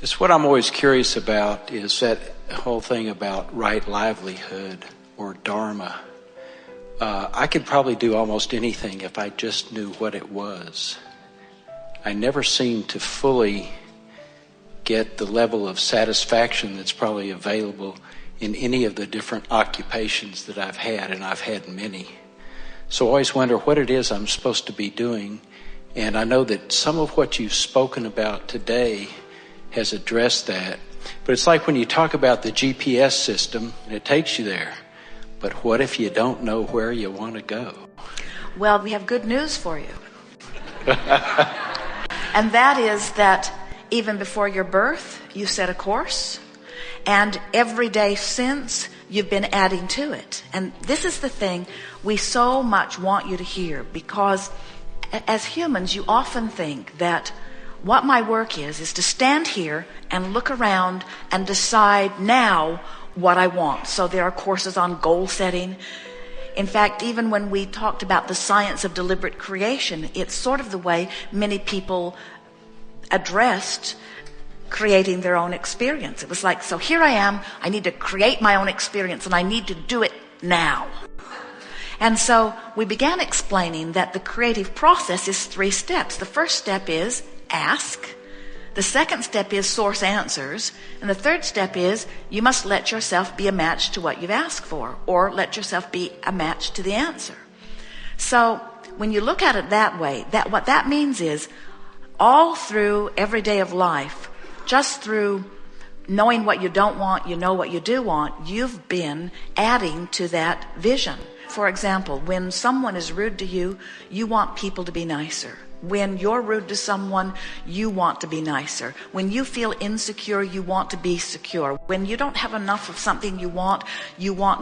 It's what I'm always curious about is that whole thing about right livelihood or dharma. I could probably do almost anything if I just knew what it was. I never seem to fully get the level of satisfaction that's probably available in any of the different occupations that I've had, and I've had many. So I always wonder what it is I'm supposed to be doing. And I know that some of what you've spoken about today has addressed that. But it's like when you talk about the GPS system, and it takes you there. But what if you don't know where you want to go? Well, we have good news for you. And that is that even before your birth, you set a course. And every day since, you've been adding to it. And this is the thing we so much want you to hear, because as humans, you often think that what my work is to stand here and look around and decide now what I want. So there are courses on goal setting. In fact, even when we talked about the science of deliberate creation, it's sort of the way many people addressed creating their own experience. It was like, so here I am, I need to create my own experience, and I need to do it now. And so we began explaining that the creative process is 3 steps. The first step is ask. The second step is source answers. And the third step is you must let yourself be a match to what you've asked for, or let yourself be a match to the answer. So when you look at it that way, what that means is all through every day of life, just through knowing what you don't want, you know what you do want, you've been adding to that vision. For example, when someone is rude to you, you want people to be nicer. When you're rude to someone, you want to be nicer. When you feel insecure, you want to be secure. When you don't have enough of something you want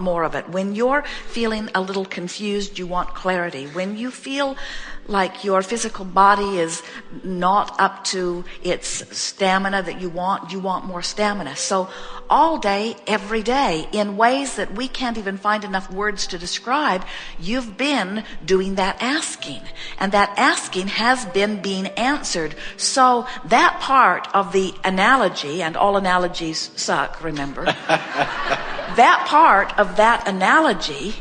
more of it. When you're feeling a little confused, you want clarity. When you feel like your physical body is not up to its stamina that you want more stamina. So all day, every day, in ways that we can't even find enough words to describe, you've been doing that asking. And that asking has been being answered. So that part of the analogy, and all analogies suck, remember, that part of that analogy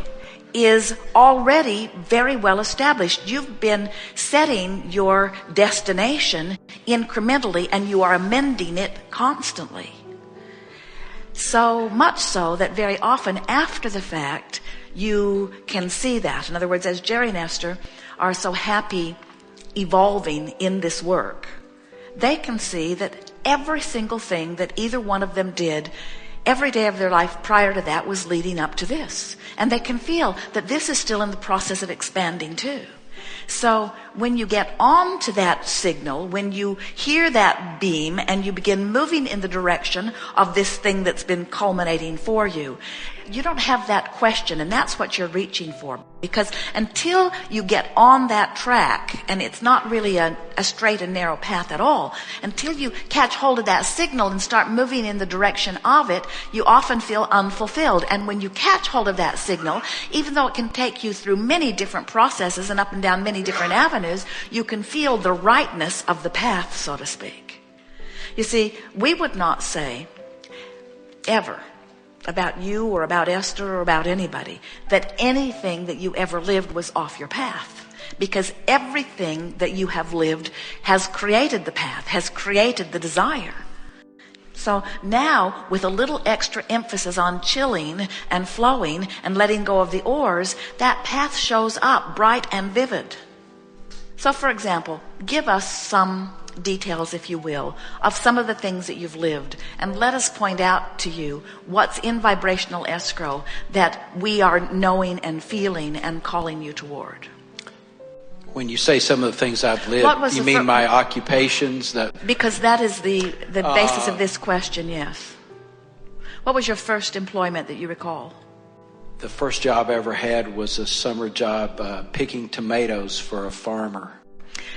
is already very well established. You've been setting your destination incrementally, and you are amending it constantly. So much so that very often after the fact, you can see that. In other words, as Jerry and Esther are so happy evolving in this work, they can see that every single thing that either one of them did every day of their life prior to that was leading up to this. And they can feel that this is still in the process of expanding too. So when you get on to that signal, when you hear that beam and you begin moving in the direction of this thing that's been culminating for you, you don't have that question, and that's what you're reaching for. Because until you get on that track, and it's not really a straight and narrow path at all, until you catch hold of that signal and start moving in the direction of it, you often feel unfulfilled. And when you catch hold of that signal, even though it can take you through many different processes and up and down many different avenues, you can feel the rightness of the path, so to speak. You see, we would not say ever about you or about Esther or about anybody that anything that you ever lived was off your path, because everything that you have lived has created the path, has created the desire. So now, with a little extra emphasis on chilling and flowing and letting go of the oars, that path shows up bright and vivid. So for example, give us some details, if you will, of some of the things that you've lived, and let us point out to you what's in vibrational escrow that we are knowing and feeling and calling you toward. When you say some of the things I've lived, you mean my occupations? Because that is the basis of this question, yes. What was your first employment that you recall? The first job I ever had was a summer job picking tomatoes for a farmer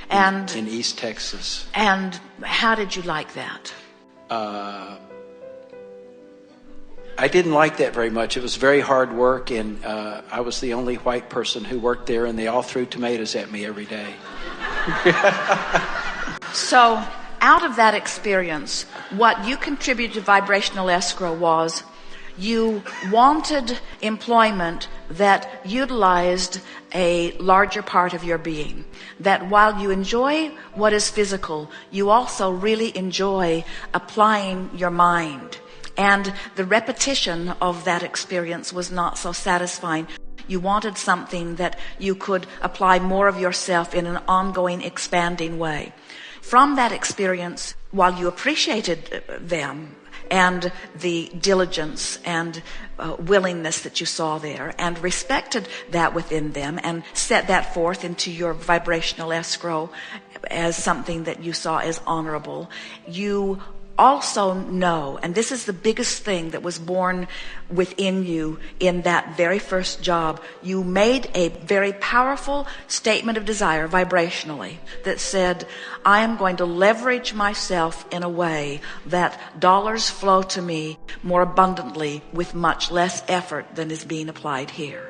in East Texas. And how did you like that? I didn't like that very much. It was very hard work, and I was the only white person who worked there, and they all threw tomatoes at me every day. So out of that experience, what you contributed to vibrational escrow was you wanted employment that utilized a larger part of your being. That while you enjoy what is physical, you also really enjoy applying your mind. And the repetition of that experience was not so satisfying. You wanted something that you could apply more of yourself in an ongoing, expanding way. From that experience, while you appreciated them and the diligence and willingness that you saw there and respected that within them and set that forth into your vibrational escrow as something that you saw as honorable, you also know, and this is the biggest thing that was born within you in that very first job, you made a very powerful statement of desire vibrationally that said, I am going to leverage myself in a way that dollars flow to me more abundantly with much less effort than is being applied here.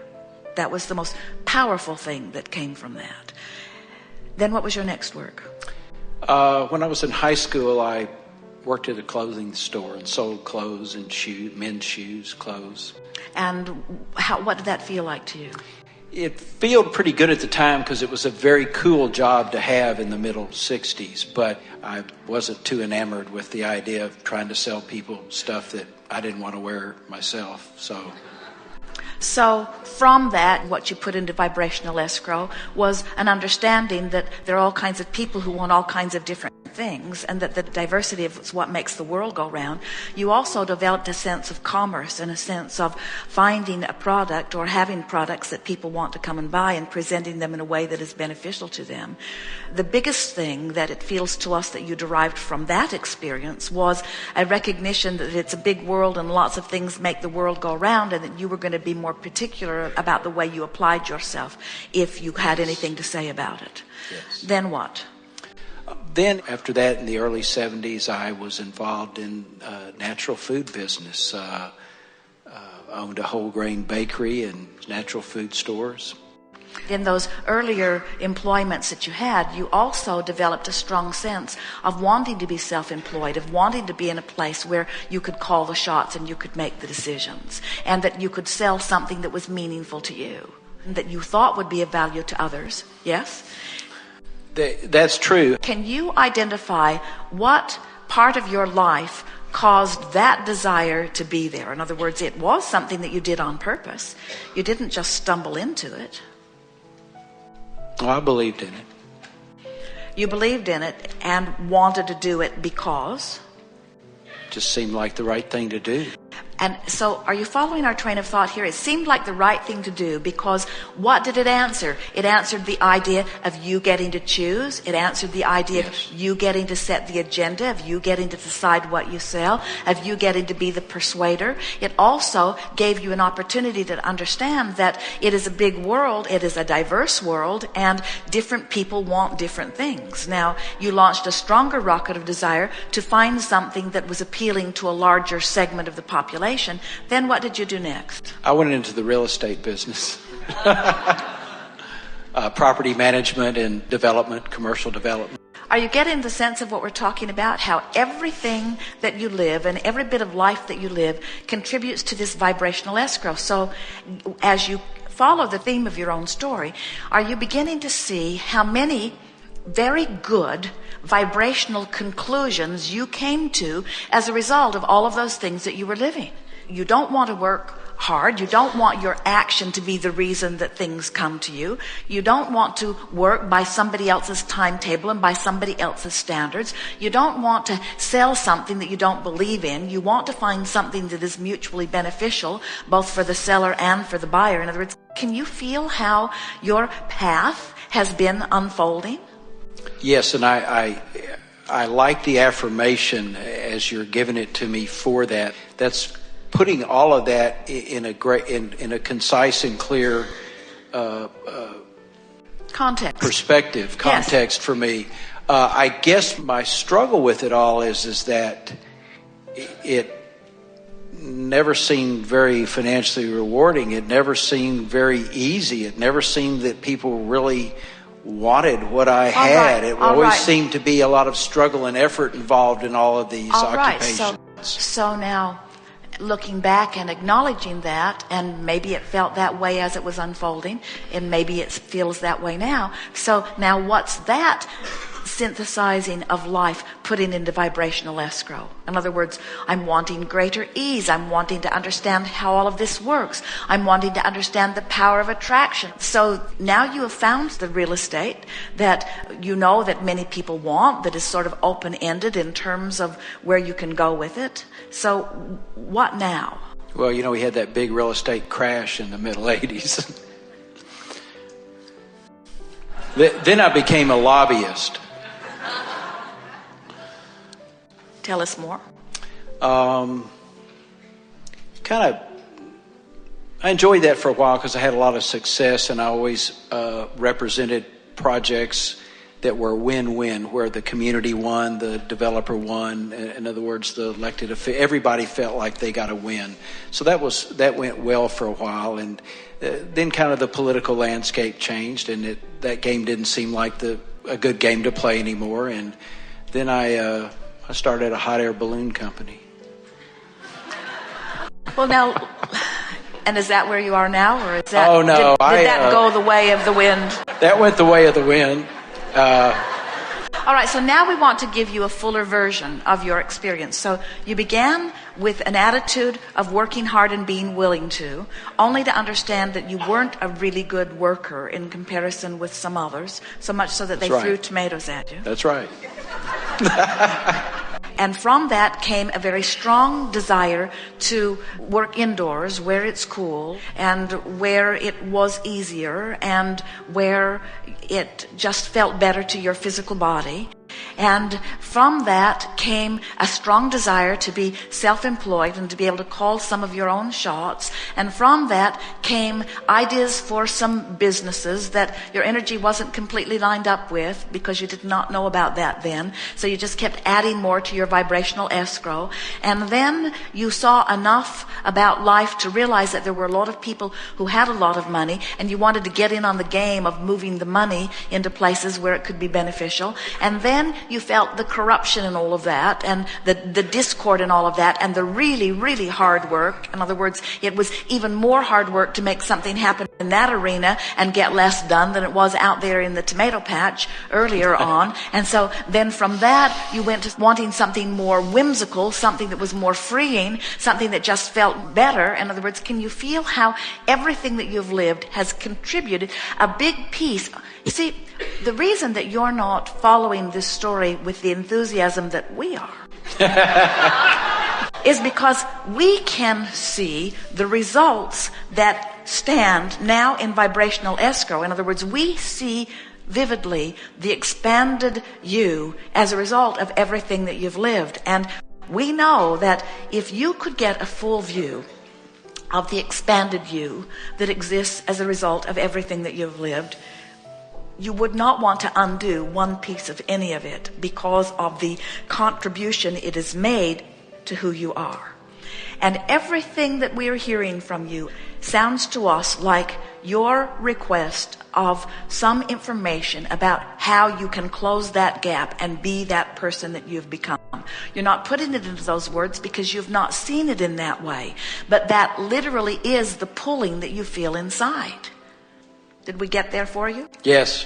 That was the most powerful thing that came from that. Then what was your next work? When I was in high school, I worked at a clothing store and sold clothes and men's shoes, clothes. And what did that feel like to you? It felt pretty good at the time because it was a very cool job to have in the middle 60s, but I wasn't too enamored with the idea of trying to sell people stuff that I didn't want to wear myself. So from that, what you put into vibrational escrow was an understanding that there are all kinds of people who want all kinds of different things, and that the diversity is what makes the world go round. You also developed a sense of commerce and a sense of finding a product or having products that people want to come and buy and presenting them in a way that is beneficial to them. The biggest thing that it feels to us that you derived from that experience was a recognition that it's a big world and lots of things make the world go round, and that you were going to be more particular about the way you applied yourself if you had anything to say about it. Yes. Then what? Then after that, in the early 70s, I was involved in natural food business. Owned a whole grain bakery and natural food stores. In those earlier employments that you had, you also developed a strong sense of wanting to be self-employed, of wanting to be in a place where you could call the shots and you could make the decisions, and that you could sell something that was meaningful to you, and that you thought would be of value to others. Yes? That's true. Can you identify what part of your life caused that desire to be there? In other words, it was something that you did on purpose. You didn't just stumble into it. Well, I believed in it. You believed in it and wanted to do it because? It just seemed like the right thing to do. And so are you following our train of thought here? It seemed like the right thing to do because what did it answer? It answered the idea of you getting to choose. It answered the idea of you getting to set the agenda, of you getting to decide what you sell, of you getting to be the persuader. It also gave you an opportunity to understand that it is a big world, it is a diverse world, and different people want different things. Now, you launched a stronger rocket of desire to find something that was appealing to a larger segment of the population. Then what did you do next? I went into the real estate business. Property management and development, commercial development. Are you getting the sense of what we're talking about? How everything that you live and every bit of life that you live contributes to this vibrational escrow. So as you follow the theme of your own story, are you beginning to see how many very good vibrational conclusions you came to as a result of all of those things that you were living? You don't want to work hard. You don't want your action to be the reason that things come to you. You don't want to work by somebody else's timetable and by somebody else's standards. You don't want to sell something that you don't believe in. You want to find something that is mutually beneficial, both for the seller and for the buyer. In other words, can you feel how your path has been unfolding? Yes, and I like the affirmation as you're giving it to me for that. That's putting all of that in a concise and clear context yes. For me. I guess my struggle with it all is that it never seemed very financially rewarding. It never seemed very easy. It never seemed that people really wanted what I had. It always seemed to be a lot of struggle and effort involved in all of these occupations. So now, looking back and acknowledging that, and maybe it felt that way as it was unfolding, and maybe it feels that way now. So now what's that synthesizing of life putting into vibrational escrow? In other words, I'm wanting greater ease. I'm wanting to understand how all of this works. I'm wanting to understand the power of attraction. So now you have found the real estate that you know that many people want, that is sort of open-ended in terms of where you can go with it. So what now? Well, you know, we had that big real estate crash in the middle 80s. Then I became a lobbyist. Tell us more. I enjoyed that for a while because I had a lot of success, and I always represented projects that were win-win, where the community won, the developer won. In other words, the elected official, everybody felt like they got a win. So that went well for a while, and then kind of the political landscape changed, and that game didn't seem like a good game to play anymore. And then I started a hot air balloon company. Well, now, and is that where you are now, or is that? Oh no! Did that go the way of the wind? That went the way of the wind. All right, so now we want to give you a fuller version of your experience. So you began with an attitude of working hard and being willing to, only to understand that you weren't a really good worker in comparison with some others, so much so that they threw tomatoes at you. That's right. And from that came a very strong desire to work indoors where it's cool and where it was easier and where it just felt better to your physical body. And from that came a strong desire to be self-employed and to be able to call some of your own shots. And from that came ideas for some businesses that your energy wasn't completely lined up with because you did not know about that then. So you just kept adding more to your vibrational escrow. And then you saw enough about life to realize that there were a lot of people who had a lot of money, and you wanted to get in on the game of moving the money into places where it could be beneficial. And then you felt the corruption and all of that, and the discord and all of that, and the really, really hard work. In other words, it was even more hard work to make something happen in that arena and get less done than it was out there in the tomato patch earlier on. And so then from that, you went to wanting something more whimsical, something that was more freeing, something that just felt better. In other words, can you feel how everything that you've lived has contributed a big piece? You see, the reason that you're not following this story with the enthusiasm that we are is because we can see the results that stand now in vibrational escrow. In other words, we see vividly the expanded you as a result of everything that you've lived. And we know that if you could get a full view of the expanded you that exists as a result of everything that you've lived, you would not want to undo one piece of any of it because of the contribution it has made to who you are. And everything that we are hearing from you sounds to us like your request of some information about how you can close that gap and be that person that you've become. You're not putting it into those words because you've not seen it in that way, but that literally is the pulling that you feel inside. Did we get there for you? Yes.